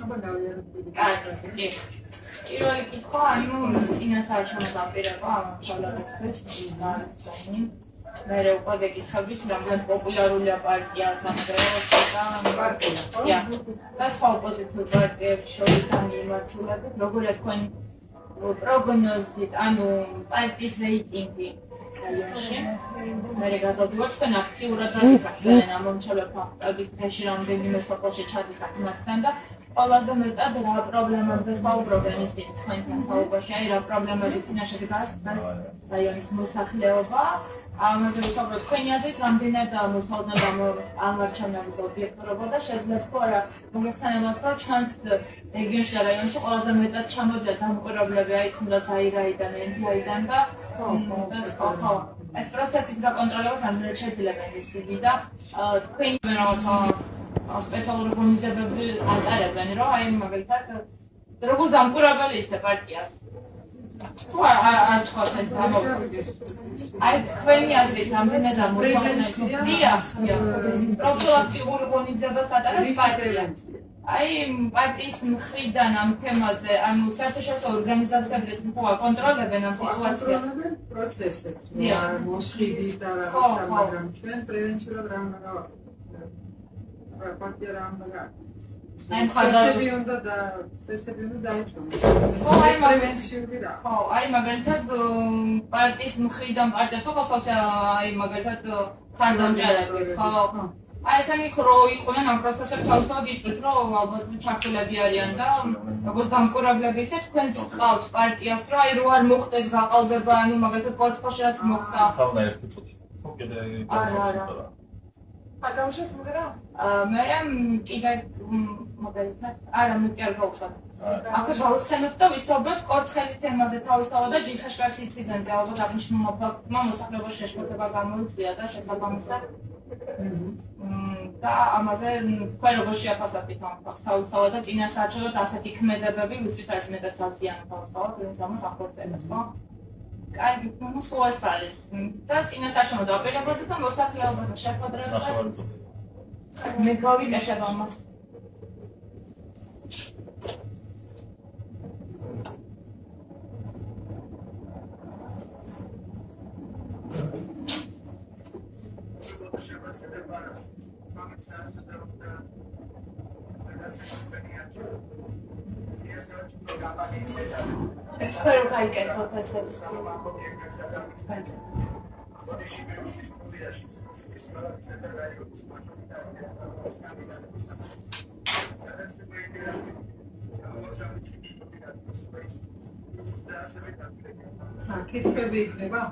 აბა გავიარე. კი. პირველი კითხვა, ანუ წინას არ შემოდაპირება ამ ჩალაბისთვის გარცენი. მე უკვე გეკითხებით, რამდენ პოპულარულია პარტია სამგრელოს და პარტია. და სხვა ოპოზიციურ პარტიებს შორის გამიმართულებით, როგორია თქვენი პროგნოზით, ანუ პარტიის რეიტინგი რაიონში. მე გადავდივარ თქვენ აქტიურად გაგრძელებენ ამ მომხმარებელთა პროდუქტებში რამდენიმე სოფელში ჩადიხართ მასთან და ყველაზე მეტად რა პრობლემებზე საუბრობენ ისინი თქვენთან საუბარში, აი რა პრობლემების წინაშე დგას რაიონის მოსახლეობა. ამაზე ვისაუბროთ თქვენი აზრით, რამდენად მოსალოდნელია ამ არჩევნების ობიექტურობა და შეძლებს თუ არა მოგეხსენებათ, რომ ჩანს რეგიონში და რაიონში ყველაზე მეტად ჩამოდია დამკვირვებლები, აი თუნდაც აირაიდან, ენდიაიდან და ხო. ეს პროცესის გაკონტროლებას ამჟამად შეძლებენ ისინი და თქვენი სპეციალური ღონისძიებები ატარებენ, რომ აი მაგალითად როგორც დამკვირვებელი ისე პარტიას. თუ არ თქვათ ეს აი თქვენი აზრით რამდენად მოსალოდნელია პროფილაქტიკური ღონისძიებას ატარებს პარტია. აი პარტიის მხრიდან ამ თემაზე, ანუ საერთაშორისო ორგანიზაციების მხოლოდ კონტროლებენ ამ სიტუაციას. პროცესებს. მოსყიდი და რაღაცა, მაგრამ ჩვენ პრევენციულად რა უნდა გავაკეთოთ? პარტია რა უნდა გააკეთოს? წესები უნდა დაიწყოს. ხო, აი პრევენციული რა. ხო, აი მაგალითად პარტიის მხრიდან პარტიას ხოხოს აი მაგალითად ხარდამჭერები, ხო. აი ესენი რო იყვნენ ამ პროცესებში თავისთავად იწვით, რომ ალბათ ჩართულები არიან და როგორც დამკვირვებლები ისე თქვენ გყავთ პარტიას, რომ აი რო არ მოხდეს გაყალბება, ანუ მაგალითად პორტფოლში რაც მოხდა. თავნა ერთი წუთი. ხო, კიდე არა. გადავშესმდა? მე კიდე მაგალითად არა მეტი არ გავუშვათ. აქ გავხსენებთ და ვისაუბროთ კორცხელის თემაზე თავისთავად და ჯიხაშკარის ინციდენტზე, ალბათ აღნიშნულმა ფაქტმა მოსახლეობაში შეშფოთება გამოიწვია და შესაბამისად და ამაზე თქვენ როგორ შეაფასებთ ამ ფაქტს თავისთავად და წინას არჩევთ ასეთი ქმედებები, ვისთვის არის მეტად საზიანო თავისთავად, ვინც ამას ახორციელებს, ხო? კარგი, ну სულ ეს არის და წინას არჩევთ ოპერაციაზე და მოსახლეობაზე შეხვედრებს მე გავიკეთებ ამას. Espero que hay que entonces კითხები იქნება?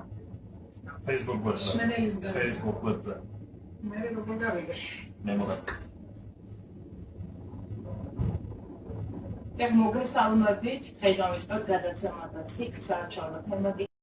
Facebook website. Facebook website. მე როგორ გავიგე? მე მოგახსენე. მოგესალმებით, დღეიდან ვისწრებთ გადაცემა და ციკლს საარჩევნო თემატიკა.